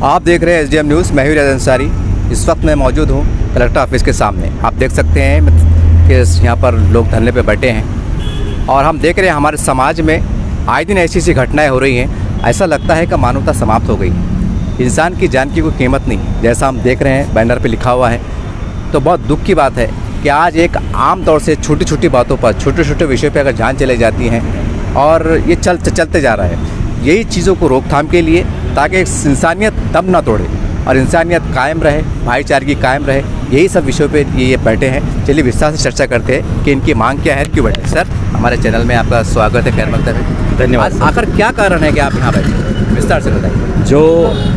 आप देख रहे हैं एसडीएम न्यूज़। मैं हूं रियाज अंसारी। इस वक्त मैं मौजूद हूं कलेक्टर ऑफिस के सामने। आप देख सकते हैं कि यहाँ पर लोग धरने पे बैठे हैं और हम देख रहे हैं हमारे समाज में आए दिन ऐसी ऐसी घटनाएं हो रही हैं। ऐसा लगता है कि मानवता समाप्त हो गई, इंसान की जान की कोई कीमत नहीं। जैसा हम देख रहे हैं बैनर पर लिखा हुआ है, तो बहुत दुख की बात है कि आज एक आम तौर से छोटी छोटी बातों पर, छोटे छोटे विषय पर अगर जान चले जाती हैं और ये चलते जा रहा है। यही चीज़ों को रोकथाम के लिए, ताकि इंसानियत दम ना तोड़े और इंसानियत कायम रहे, भाईचारगी कायम रहे, यही सब विषयों पे ये बैठे हैं। चलिए विस्तार से चर्चा करते हैं कि इनकी मांग क्या है, क्यों बैठे। सर, हमारे चैनल में आपका स्वागत है, खैर मकदम है। धन्यवाद। आखिर क्या कारण है कि आप यहाँ बैठे, विस्तार से बताइए। जो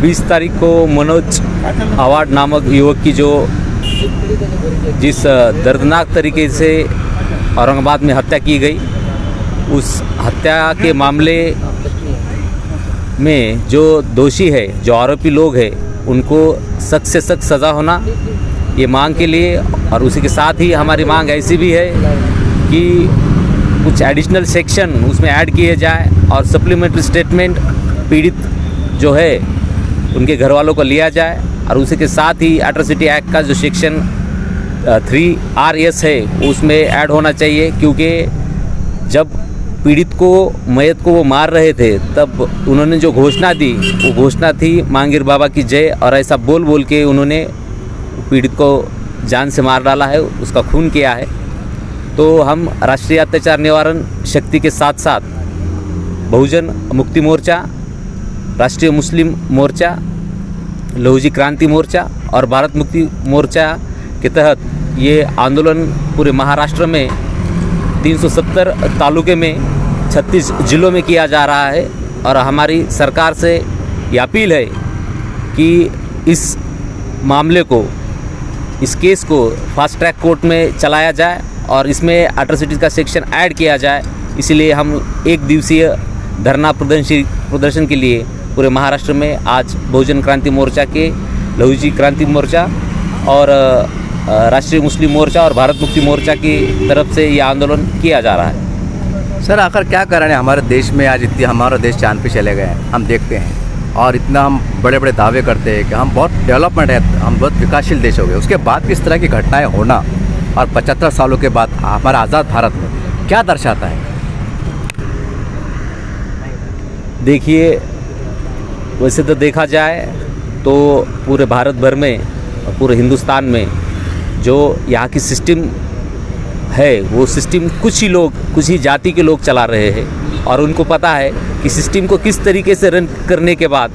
20 तारीख को मनोज अवार्ड नामक युवक की जिस दर्दनाक तरीके से औरंगाबाद में हत्या की गई, उस हत्या के मामले में जो दोषी है, जो आरोपी लोग हैं, उनको सख्त से सख्त सज़ा होना, ये मांग के लिए। और उसी के साथ ही हमारी मांग ऐसी भी है कि कुछ एडिशनल सेक्शन उसमें ऐड किए जाए और सप्लीमेंट्री स्टेटमेंट पीड़ित जो है उनके घर वालों को लिया जाए। और उसी के साथ ही एट्रोसिटी एक्ट का जो सेक्शन 3RS है उसमें ऐड होना चाहिए, क्योंकि जब पीड़ित को, मैयत को वो मार रहे थे, तब उन्होंने जो घोषणा दी, वो घोषणा थी मांगीर बाबा की जय। और ऐसा बोल बोल के उन्होंने पीड़ित को जान से मार डाला है, उसका खून किया है। तो हम राष्ट्रीय अत्याचार निवारण शक्ति के साथ साथ बहुजन मुक्ति मोर्चा, राष्ट्रीय मुस्लिम मोर्चा, लहूजी क्रांति मोर्चा और भारत मुक्ति मोर्चा के तहत ये आंदोलन पूरे महाराष्ट्र में 370 तालुके में 36 जिलों में किया जा रहा है। और हमारी सरकार से ये अपील है कि इस मामले को, इस केस को फास्ट ट्रैक कोर्ट में चलाया जाए और इसमें एट्रोसिटीज़ का सेक्शन ऐड किया जाए। इसलिए हम एक दिवसीय धरना प्रदर्शन के लिए पूरे महाराष्ट्र में आज बहुजन क्रांति मोर्चा के, लहूजी क्रांति मोर्चा और राष्ट्रीय मुस्लिम मोर्चा और भारत मुक्ति मोर्चा की तरफ से ये आंदोलन किया जा रहा है। सर, आखिर क्या कारण है हमारे देश में आज इतनी, हमारा देश चांद पे चले गए हैं, हम देखते हैं, और इतना हम बड़े बड़े दावे करते हैं कि हम बहुत डेवलपमेंट है, हम बहुत विकासशील देश हो गए। उसके बाद भी इस तरह की घटनाएं होना और 75 सालों के बाद हमारा आज़ाद भारत में क्या दर्शाता है? देखिए, वैसे तो देखा जाए तो पूरे भारत भर में, पूरे हिंदुस्तान में जो यहाँ की सिस्टम है, वो सिस्टम कुछ ही लोग, कुछ ही जाति के लोग चला रहे हैं। और उनको पता है कि सिस्टम को किस तरीके से रन करने के बाद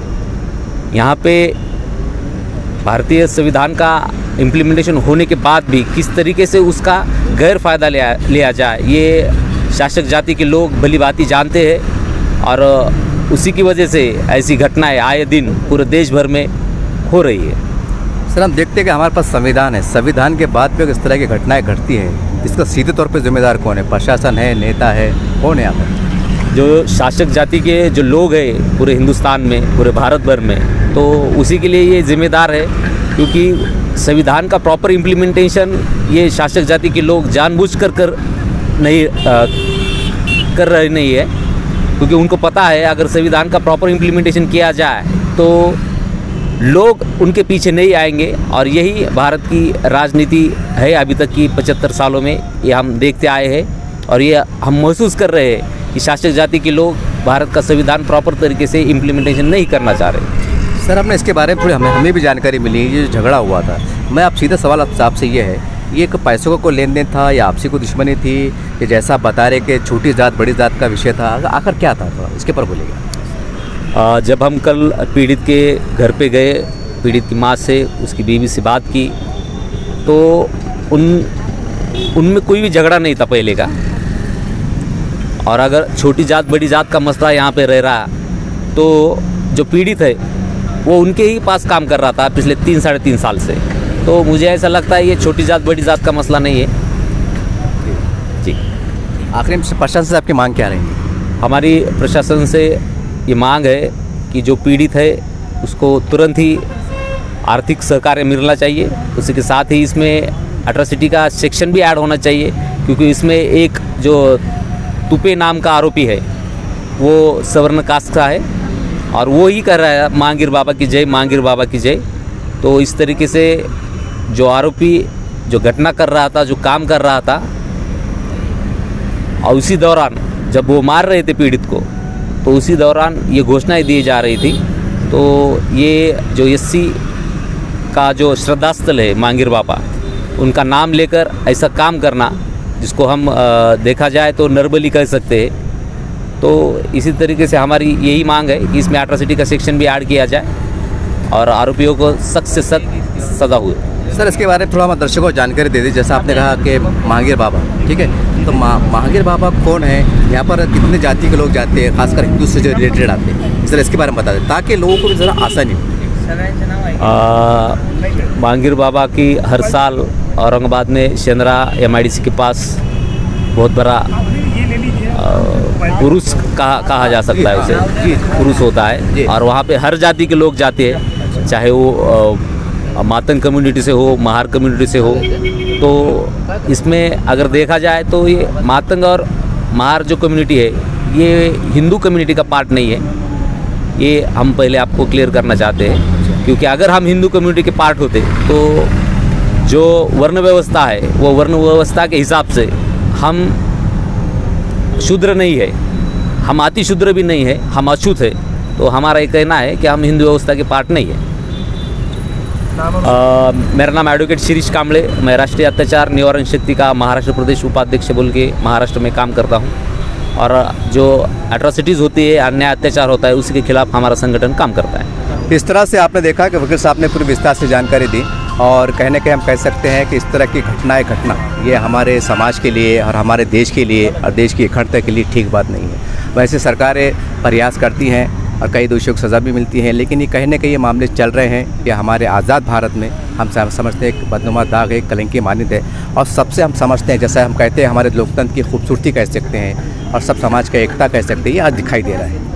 यहाँ पे भारतीय संविधान का इम्प्लीमेंटेशन होने के बाद भी किस तरीके से उसका गैर फ़ायदा लिया जाए, ये शासक जाति के लोग भलीभांति जानते हैं। और उसी की वजह से ऐसी घटनाएं आए दिन पूरे देश भर में हो रही है। सर, हम देखते हैं कि हमारे पास संविधान है, संविधान के बाद भी इस तरह की घटनाएं घटती हैं, इसका सीधे तौर पे जिम्मेदार कौन है? प्रशासन है, नेता है, कौन है यहाँ पर? जो शासक जाति के जो लोग हैं पूरे हिंदुस्तान में, पूरे भारत भर में, तो उसी के लिए ये जिम्मेदार है, क्योंकि संविधान का प्रॉपर इम्प्लीमेंटेशन ये शासक जाति के लोग जानबूझकर कर रहे नहीं है। क्योंकि उनको पता है अगर संविधान का प्रॉपर इम्प्लीमेंटेशन किया जाए तो लोग उनके पीछे नहीं आएंगे। और यही भारत की राजनीति है अभी तक की 75 सालों में, ये हम देखते आए हैं। और ये हम महसूस कर रहे हैं कि शासक जाति के लोग भारत का संविधान प्रॉपर तरीके से इम्प्लीमेंटेशन नहीं करना चाह रहे। सर, आपने इसके बारे में थोड़ी हमें भी जानकारी मिली, ये जो झगड़ा हुआ था, मैं आप सीधा सवाल आपसे ये है, ये एक पैसों का लेन देन था या आपसी को दुश्मनी थी, कि जैसा बता रहे कि छोटी जात बड़ी जात का विषय था, आखिर क्या था? थोड़ा इसके पर बोलिएगा। जब हम कल पीड़ित के घर पे गए, पीड़ित की माँ से, उसकी बीवी से बात की, तो उनमें कोई भी झगड़ा नहीं था पहले का। और अगर छोटी जात बड़ी जात का मसला यहाँ पे रह रहा, तो जो पीड़ित है वो उनके ही पास काम कर रहा था पिछले 3-3.5 साल से। तो मुझे ऐसा लगता है ये छोटी जात बड़ी जात का मसला नहीं है जी। आखिर में प्रशासन से आपकी मांग क्या रहेगी? हमारी प्रशासन से ये मांग है कि जो पीड़ित है उसको तुरंत ही आर्थिक सहकार्य मिलना चाहिए। उसी के साथ ही इसमें एट्रोसिटी का सेक्शन भी ऐड होना चाहिए, क्योंकि इसमें एक जो तुपे नाम का आरोपी है वो सवर्ण कास्ट का है और वो ही कर रहा है मांगीर बाबा की जय, मांगीर बाबा की जय। तो इस तरीके से जो आरोपी जो घटना कर रहा था, जो काम कर रहा था, और उसी दौरान जब वो मार रहे थे पीड़ित को, तो उसी दौरान ये घोषणाएं दी जा रही थी। तो ये जो एससी का जो श्रद्धास्थल है मांगीर बाबा, उनका नाम लेकर ऐसा काम करना, जिसको हम देखा जाए तो नरबली कह सकते हैं। तो इसी तरीके से हमारी यही मांग है कि इसमें एट्रोसिटी का सेक्शन भी ऐड किया जाए और आरोपियों को सख्त से सख्त सज़ा हुए। सर, इसके बारे में थोड़ा हम दर्शकों को जानकारी दे दी। जैसा आपने कहा कि मांगीर बाबा, ठीक है, तो मांगीर बाबा कौन है, यहाँ पर कितने जाति के लोग जाते हैं, खासकर हिंदू से जो रिलेटेड आते हैं, सर इसके बारे में बता दें ताकि लोगों को भी ज़रा आसानी हो। मांगीर बाबा की हर साल औरंगाबाद में शेंद्रा MIDC के पास बहुत बड़ा पुरुष कहा जा सकता है उसे, पुरुष होता है, और वहाँ पे हर जाति के लोग जाते हैं, चाहे वो मातंग कम्युनिटी से हो, महार कम्युनिटी से हो। तो इसमें अगर देखा जाए तो ये मातंग और महार जो कम्युनिटी है, ये हिंदू कम्युनिटी का पार्ट नहीं है। ये हम पहले आपको क्लियर करना चाहते हैं, क्योंकि अगर हम हिंदू कम्युनिटी के पार्ट होते तो जो वर्ण व्यवस्था है, वो वर्ण व्यवस्था के हिसाब से हम शूद्र नहीं है, हम अति शूद्र भी नहीं है, हम अछूत है। तो हमारा ये कहना है कि हम हिंदू व्यवस्था के पार्ट नहीं है। मेरा नाम एडवोकेट शिरीष कांबळे, मैं राष्ट्रीय अत्याचार निवारण शक्ति का महाराष्ट्र प्रदेश उपाध्यक्ष बोल के महाराष्ट्र में काम करता हूँ, और जो एट्रोसिटीज़ होती है, अन्याय अत्याचार होता है, उसी के खिलाफ हमारा संगठन काम करता है। इस तरह से आपने देखा कि वकील साहब ने पूरी विस्तार से जानकारी दी, और कहने के हम कह सकते हैं कि इस तरह की घटना ये हमारे समाज के लिए और हमारे देश के लिए और देश की अखंडता के लिए ठीक बात नहीं है। वैसे सरकारें प्रयास करती हैं और कई दोषियों को सज़ा भी मिलती है, लेकिन ये कहीं ना कहीं ये मामले चल रहे हैं कि हमारे आज़ाद भारत में हम समझते हैं एक बदनुमा दाग है, कलंकी मानित है, और सबसे हम समझते हैं, जैसा हम कहते हैं हमारे लोकतंत्र की खूबसूरती कह सकते हैं और सब समाज का एकता कह सकते हैं, ये आज दिखाई दे रहा है।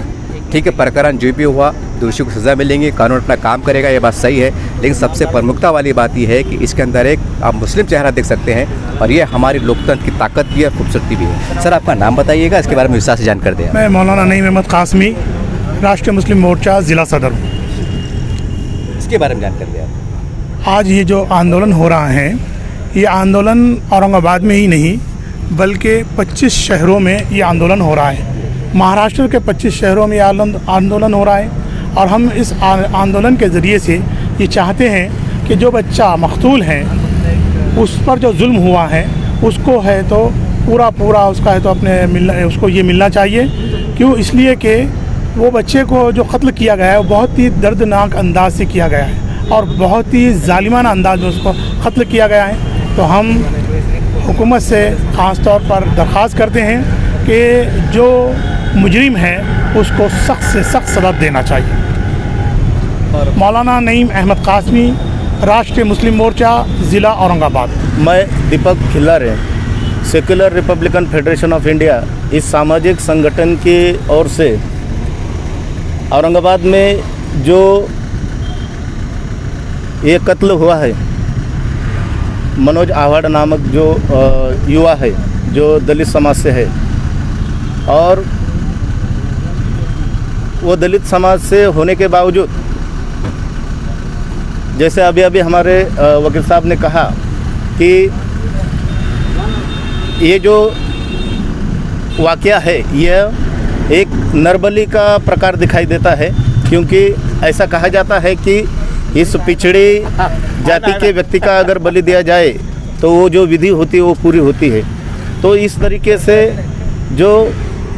ठीक है, प्रकरण जो भी हुआ, दोषियों को सज़ा मिलेंगी, कानून अपना काम करेगा, ये बात सही है, लेकिन सबसे प्रमुखता वाली बात ये है कि इसके अंदर एक आप मुस्लिम चेहरा देख सकते हैं, और ये हमारी लोकतंत्र की ताकत भी है, खूबसूरती भी है। सर, आपका नाम बताइएगा, इसके बारे में विस्तार से जानकारी दें। मैं मौलाना नईम अहमद कासमी, राष्ट्रीय मुस्लिम मोर्चा ज़िला सदर। इसके बारे में जानकारी दें। आज ये जो आंदोलन हो रहा है, ये आंदोलन औरंगाबाद में ही नहीं बल्कि 25 शहरों में ये आंदोलन हो रहा है। महाराष्ट्र के 25 शहरों में आंदोलन हो रहा है, और हम इस आंदोलन के ज़रिए से ये चाहते हैं कि जो बच्चा मक़तूल है, उस पर जो जुल्म हुआ है, उसको है तो पूरा उसका है तो उसको ये मिलना चाहिए। क्यों? इसलिए कि वो बच्चे को जो कत्ल किया गया है, वो बहुत ही दर्दनाक अंदाज से किया गया है और बहुत ही जालिमाना अंदाज में उसको कत्ल किया गया है। तो हम हुकूमत से ख़ास तौर पर दरख्वास्त करते हैं कि जो मुजरिम है उसको सख्त से सख्त सज़ा देना चाहिए। मौलाना नईम अहमद कासमी, राष्ट्रीय मुस्लिम मोर्चा, ज़िला औरंगाबाद। मैं Deepak Khillare, secular republican federation of India, इस सामाजिक संगठन की ओर से औरंगाबाद में जो ये कत्ल हुआ है, मनोज आव्हाड नामक जो युवा है, जो दलित समाज से है, और वो दलित समाज से होने के बावजूद, जैसे अभी हमारे वकील साहब ने कहा कि ये जो वाक़या है, यह एक नरबली का प्रकार दिखाई देता है, क्योंकि ऐसा कहा जाता है कि इस पिछड़ी जाति के व्यक्ति का अगर बलि दिया जाए तो वो जो विधि होती है वो पूरी होती है। तो इस तरीके से जो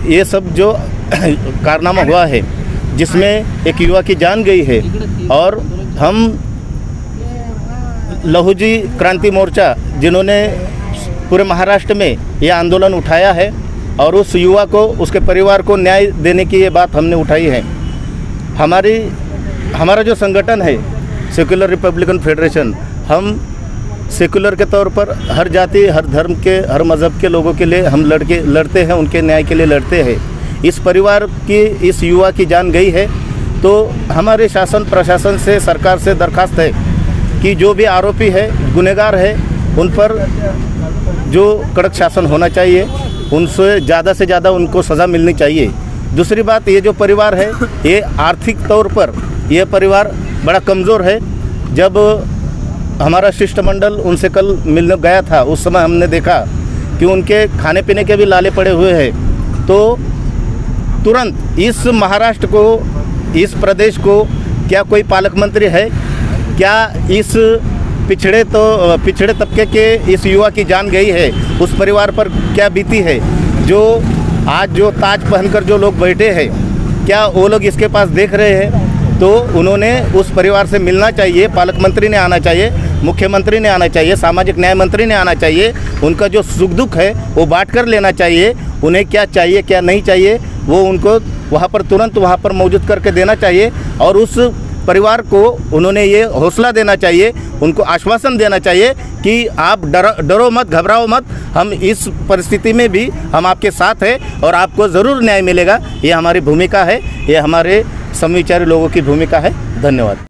ये सब जो कारनामा हुआ है, जिसमें एक युवा की जान गई है, और हम लहूजी क्रांति मोर्चा, जिन्होंने पूरे महाराष्ट्र में यह आंदोलन उठाया है, और उस युवा को, उसके परिवार को न्याय देने की ये बात हमने उठाई है। हमारा जो संगठन है सेक्युलर रिपब्लिकन फेडरेशन, हम सेक्युलर के तौर पर हर जाति, हर धर्म के, हर मज़हब के लोगों के लिए हम लड़ते हैं, उनके न्याय के लिए लड़ते हैं। इस परिवार की, इस युवा की जान गई है, तो हमारे शासन प्रशासन से, सरकार से दरख्वास्त है कि जो भी आरोपी है, गुनहगार है, उन पर जो कड़क शासन होना चाहिए, उनसे ज़्यादा उनको सज़ा मिलनी चाहिए, दूसरी बात, ये जो परिवार है ये आर्थिक तौर पर ये परिवार बड़ा कमज़ोर है। जब हमारा शिष्टमंडल उनसे कल मिलने गया था उस समय हमने देखा कि उनके खाने पीने के भी लाले पड़े हुए हैं। तो तुरंत इस महाराष्ट्र को, इस प्रदेश को क्या कोई पालक मंत्री है? क्या इस पिछड़े तबके के इस युवा की जान गई है? उस परिवार पर क्या बीती है? जो आज जो ताज पहनकर जो लोग बैठे हैं, क्या वो लोग इसके पास देख रहे हैं? तो उन्होंने उस परिवार से मिलना चाहिए। पालक मंत्री ने आना चाहिए, मुख्यमंत्री ने आना चाहिए, सामाजिक न्याय मंत्री ने आना चाहिए। उनका जो सुख दुख है वो बांट कर लेना चाहिए। उन्हें क्या चाहिए क्या नहीं चाहिए वो उनको वहाँ पर तुरंत वहाँ पर मौजूद करके देना चाहिए। और उस परिवार को उन्होंने ये हौसला देना चाहिए, उनको आश्वासन देना चाहिए कि आप डरो मत, घबराओ मत, हम इस परिस्थिति में भी हम आपके साथ हैं और आपको ज़रूर न्याय मिलेगा। ये हमारी भूमिका है, ये हमारे समविचारी लोगों की भूमिका है। धन्यवाद।